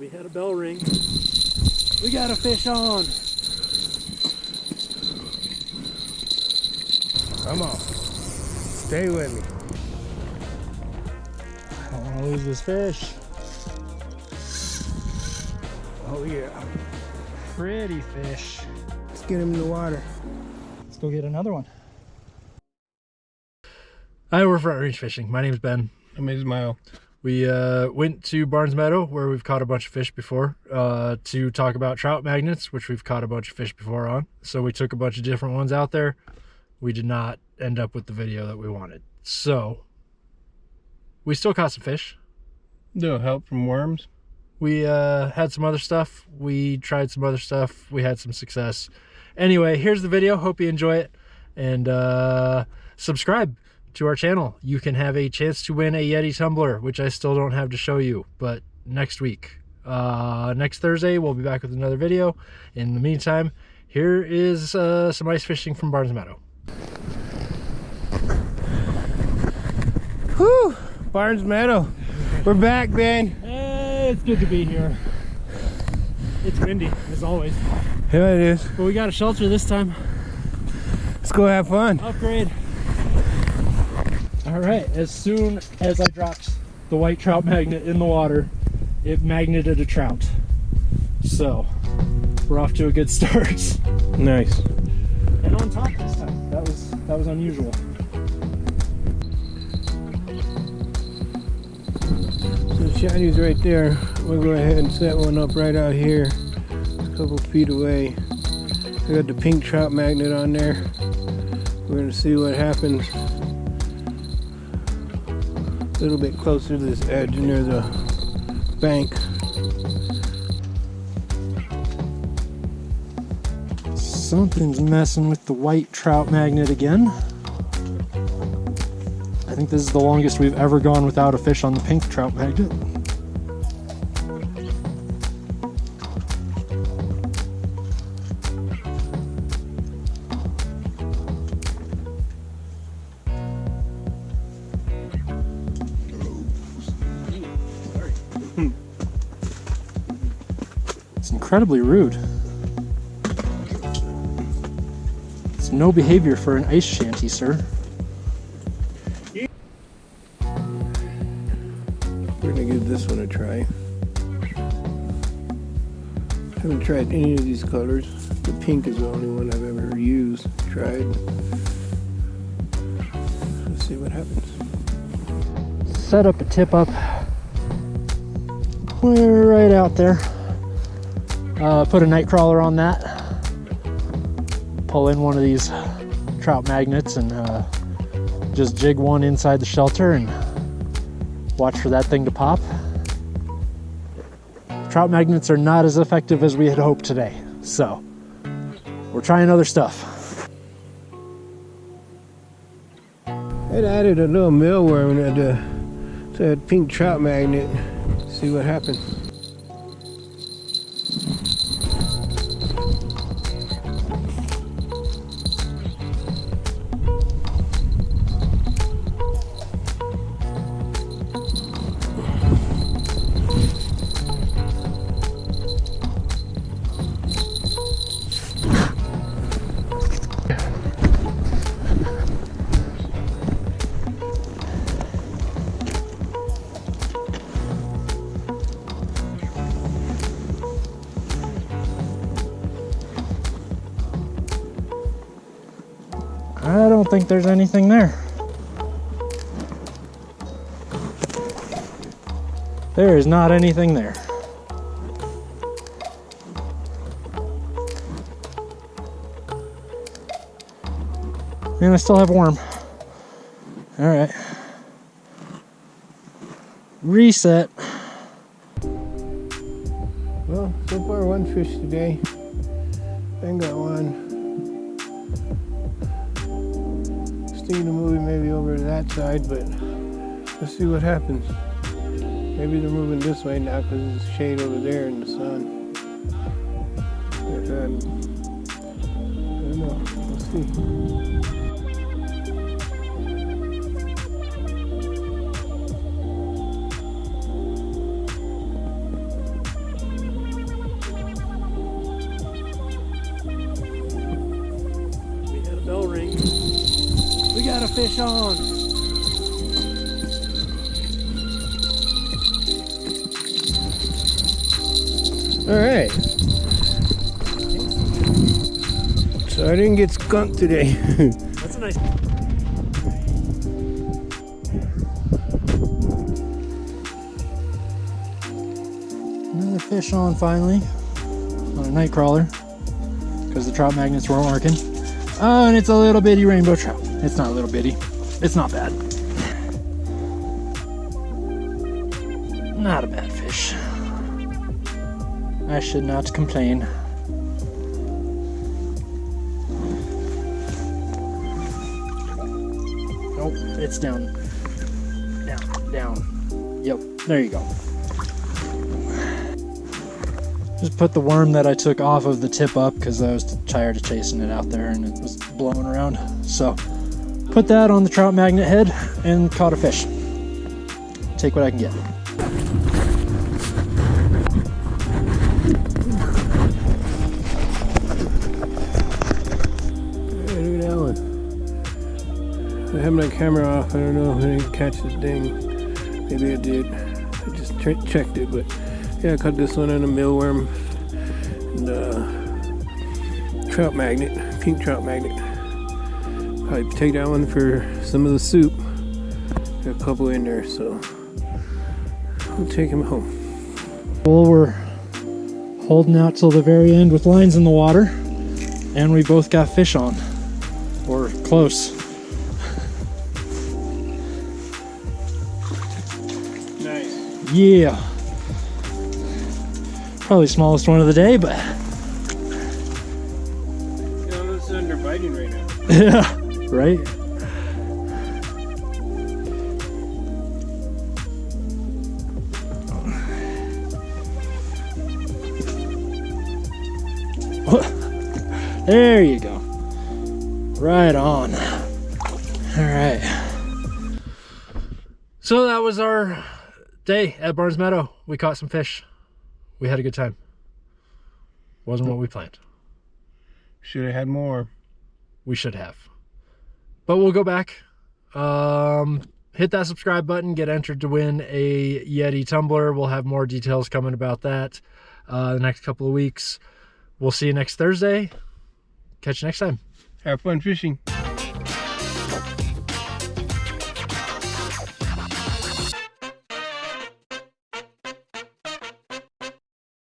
We had a bell ring. We got a fish on. Come on. Stay with me. I don't want to lose this fish. Oh yeah. Pretty fish. Let's get him in the water. Let's go get another one. Hi, we're front range fishing. My name's Ben. My name's Mile. We went to Barnes Meadow, where we've caught a bunch of fish before, to talk about trout magnets, which we've caught a bunch of fish before on. So we took a bunch of different ones out there. We did not end up with the video that we wanted. So we still caught some fish. No help from worms. We had some other stuff. We tried some other stuff. We had some success. Anyway, here's the video. Hope you enjoy it. And subscribe to our channel. You can have a chance to win a Yeti tumbler, which I still don't have to show you, but next week. Next Thursday, we'll be back with another video. In the meantime, here is some ice fishing from Barnes Meadow. Whew! Barnes Meadow. We're back, Ben. Hey, it's good to be here. It's windy, as always. Yeah, it is. But we got a shelter this time. Let's go have fun. Upgrade. All right, as soon as I dropped the white trout magnet in the water, it magneted a trout. So we're off to a good start. Nice. And on top this time. That was unusual. So the shiny's right there. We'll go ahead and set one up right out here, a couple feet away. I got the pink trout magnet on there. We're gonna see what happens. A little bit closer to this edge near the bank. Something's messing with the white trout magnet again. I think this is the longest we've ever gone without a fish on the pink trout magnet. It's incredibly rude. It's no behavior for an ice shanty, sir. We're gonna give this one a try. Haven't tried any of these colors. The pink is the only one I've ever used, tried. Let's see what happens. Set up a tip up. We're right out there. Put a night crawler on that. Pull in one of these trout magnets and just jig one inside the shelter and watch for that thing to pop. Trout magnets are not as effective as we had hoped today, so we're trying other stuff. It added a little mealworm to that pink trout magnet. See what happens. I don't think there's anything there. There is not anything there. And I still have a worm. All right. Reset. Well, so far one fish today. Ben got one. Steam the movie maybe over to that side, but let's see what happens. Maybe they're moving this way now because there's shade over there in the sun. But, I don't know. We'll see. fish on. All right. So I didn't get skunked today. That's a nice. Another fish on finally on a night crawler because the trout magnets weren't working. Oh, and it's a little bitty rainbow trout. It's not a little bitty. It's not bad. Not a bad fish. I should not complain. Nope, it's down. Down. Yep, there you go. Just put the worm that I took off of the tip up because I was tired of chasing it out there and it was blowing around. So put that on the trout magnet head and caught a fish. Take what I can get. Hey, look at that one. I have my camera off. I don't know if I didn't catch this ding. Maybe I did. I just checked it, but yeah, I caught this one on a mealworm and trout magnet, pink trout magnet. Probably take that one for some of the soup. Got a couple in there, so we'll take him home. Well, we're holding out till the very end with lines in the water, and we both got fish on, or close. Nice. Yeah. Probably smallest one of the day, but Yeah, those under biting right now. yeah, right? There you go. Right on. All right. So that was our day at Barnes Meadow. We caught some fish. We had a good time. Wasn't what we planned. Should have had more. We should have. But we'll go back. Hit that subscribe button. Get entered to win a Yeti tumbler. We'll have more details coming about that the next couple of weeks. We'll see you next Thursday. Catch you next time. Have fun fishing.